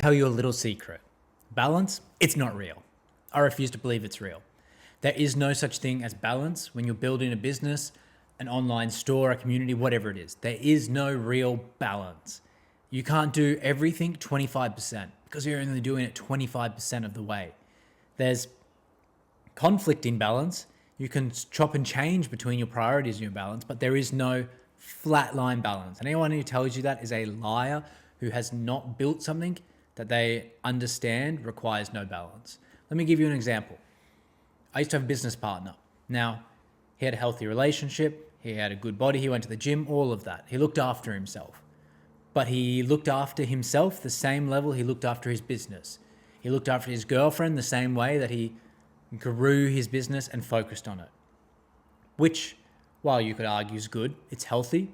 Tell you a little secret. Balance, it's not real. I refuse to believe it's real. There is no such thing as balance when you're building a business, an online store, a community, whatever it is. There is no real balance. You can't do everything 25% because you're only doing it 25% of the way. There's conflict in balance. You can chop and change between your priorities and your balance, but there is no flatline balance. And anyone who tells you that is a liar who has not built something that they understand requires no balance. Let me give you an example. I used to have a business partner. Now, he had a healthy relationship, he had a good body, he went to the gym, all of that. He looked after himself. But he looked after himself the same level he looked after his business. He looked after his girlfriend the same way that he grew his business and focused on it. Which, while you could argue is good, it's healthy.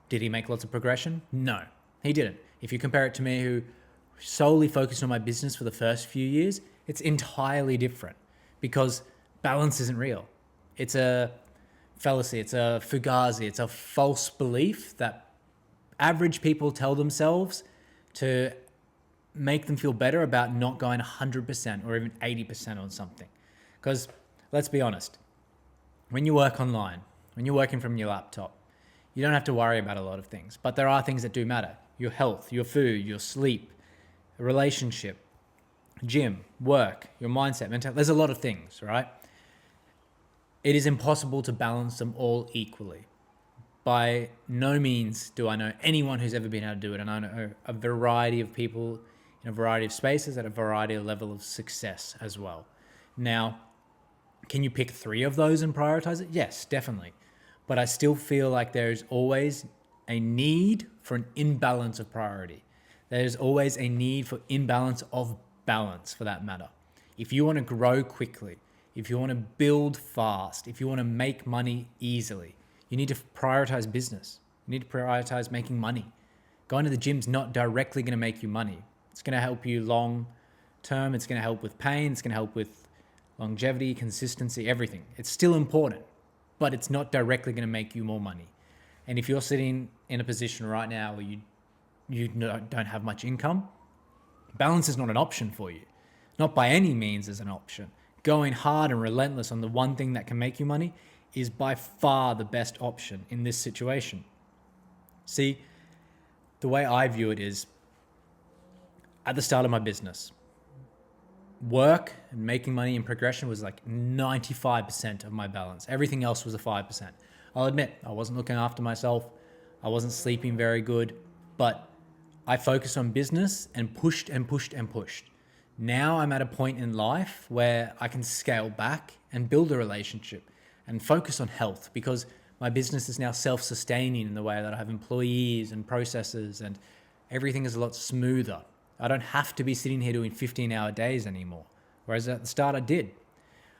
Did he make lots of progression? No, he didn't. If you compare it to me, who solely focused on my business for the first few years, it's entirely different because balance isn't real. It's a fallacy, it's a fugazi, it's a false belief that average people tell themselves to make them feel better about not going 100% or even 80% on something. Because let's be honest, when you work online, when you're working from your laptop, you don't have to worry about a lot of things, but there are things that do matter. Your health, your food, your sleep, a relationship, gym, work, your mindset, mental. There's a lot of things, right? It is impossible to balance them all equally. By no means do I know anyone who's ever been able to do it. And I know a variety of people in a variety of spaces at a variety of level of success as well. Now, can you pick 3 of those and prioritize it? Yes, definitely. But I still feel like there's always a need for an imbalance of priority. There's always a need for imbalance of balance, for that matter. If you want to grow quickly, if you want to build fast, if you want to make money easily, you need to prioritize business. You need to prioritize making money. Going to the gym's not directly going to make you money. It's going to help you long term. It's going to help with pain. It's going to help with longevity, consistency, everything. It's still important, but it's not directly going to make you more money. And if you're sitting in a position right now where you don't have much income, balance is not an option for you. Not by any means is an option. Going hard and relentless on the one thing that can make you money is by far the best option in this situation. See, the way I view it is, at the start of my business, work and making money and progression was like 95% of my balance. Everything else was a 5%. I'll admit, I wasn't looking after myself. I wasn't sleeping very good, but I focused on business and pushed and pushed and pushed. Now I'm at a point in life where I can scale back and build a relationship and focus on health because my business is now self-sustaining in the way that I have employees and processes and everything is a lot smoother. I don't have to be sitting here doing 15-hour days anymore. Whereas at the start I did.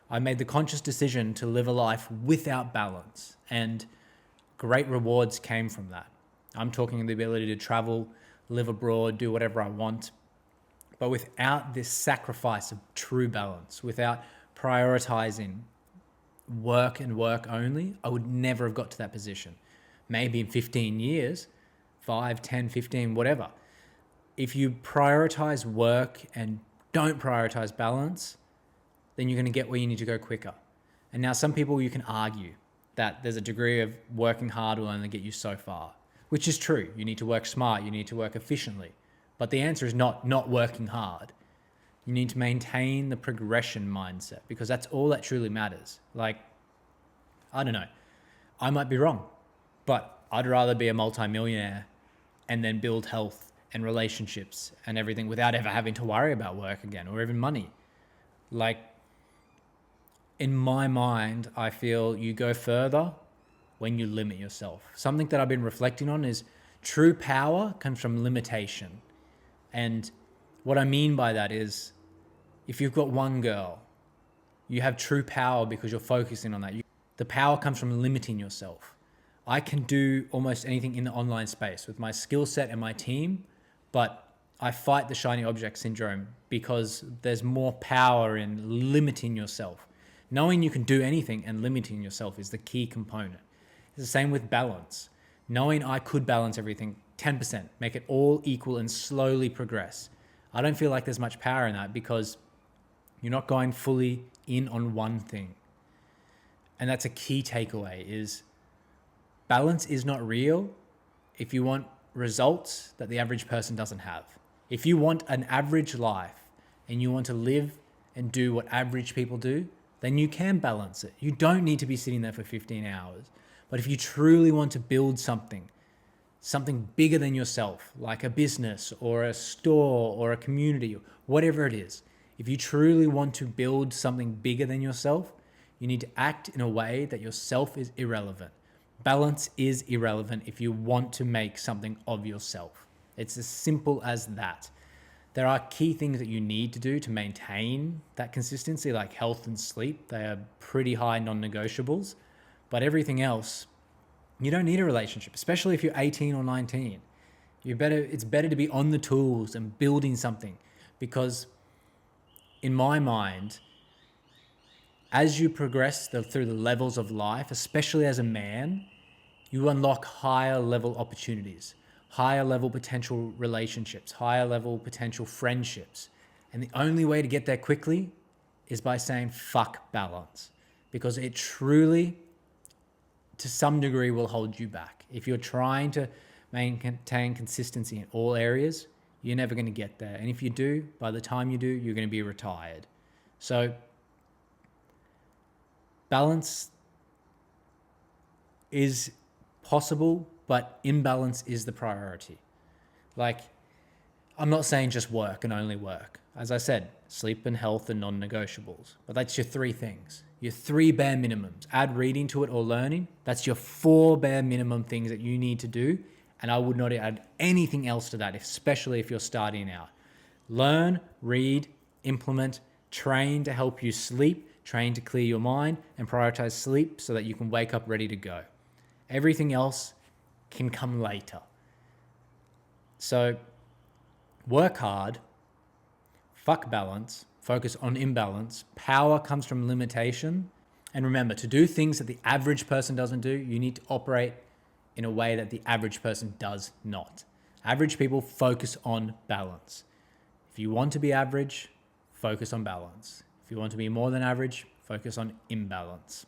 I made the conscious decision to live a life without balance, and great rewards came from that. I'm talking the ability to travel, live abroad, do whatever I want, but without this sacrifice of true balance, without prioritizing work and work only, I would never have got to that position. Maybe in 15 years, 5, 10, 15, whatever. If you prioritize work and don't prioritize balance, then you're going to get where you need to go quicker. And now some people, you can argue that there's a degree of working hard will only get you so far, which is true. You need to work smart. You need to work efficiently. But the answer is not working hard. You need to maintain the progression mindset because that's all that truly matters. Like, I don't know. I might be wrong, but I'd rather be a multimillionaire and then build health and relationships and everything without ever having to worry about work again or even money. Like, in my mind, I feel you go further when you limit yourself. Something that I've been reflecting on is true power comes from limitation. And what I mean by that is, if you've got one girl, you have true power because you're focusing on that. The power comes from limiting yourself. I can do almost anything in the online space with my skill set and my team, but I fight the shiny object syndrome because there's more power in limiting yourself. Knowing you can do anything and limiting yourself is the key component. It's the same with balance. Knowing I could balance everything 10%, make it all equal and slowly progress. I don't feel like there's much power in that because you're not going fully in on one thing. And that's a key takeaway is balance is not real if you want results that the average person doesn't have. If you want an average life and you want to live and do what average people do, then you can balance it. You don't need to be sitting there for 15 hours. But if you truly want to build something bigger than yourself, like a business or a store or a community, whatever it is, if you truly want to build something bigger than yourself, you need to act in a way that yourself is irrelevant. Balance is irrelevant if you want to make something of yourself. It's as simple as that. There are key things that you need to do to maintain that consistency, like health and sleep. They are pretty high non-negotiables. But everything else, you don't need a relationship, especially if you're 18 or 19. It's better to be on the tools and building something, because in my mind, as you progress through the levels of life, especially as a man, you unlock higher level opportunities, higher level potential relationships, higher level potential friendships. And the only way to get there quickly is by saying fuck balance, because it truly, to some degree, will hold you back. If you're trying to maintain consistency in all areas, you're never going to get there. And if you do, by the time you do, you're going to be retired. So balance is possible, but imbalance is the priority. Like, I'm not saying just work and only work. As I said, sleep and health are non-negotiables, but that's your 3 things. Your 3 bare minimums. Add reading to it or learning. That's your 4 bare minimum things that you need to do. And I would not add anything else to that, especially if you're starting out. Learn, read, implement, train to help you sleep, train to clear your mind, and prioritize sleep so that you can wake up ready to go. Everything else can come later. So work hard, fuck balance, focus on imbalance. Power comes from limitation. And remember, to do things that the average person doesn't do, you need to operate in a way that the average person does not. Average people focus on balance. If you want to be average, focus on balance. If you want to be more than average, focus on imbalance.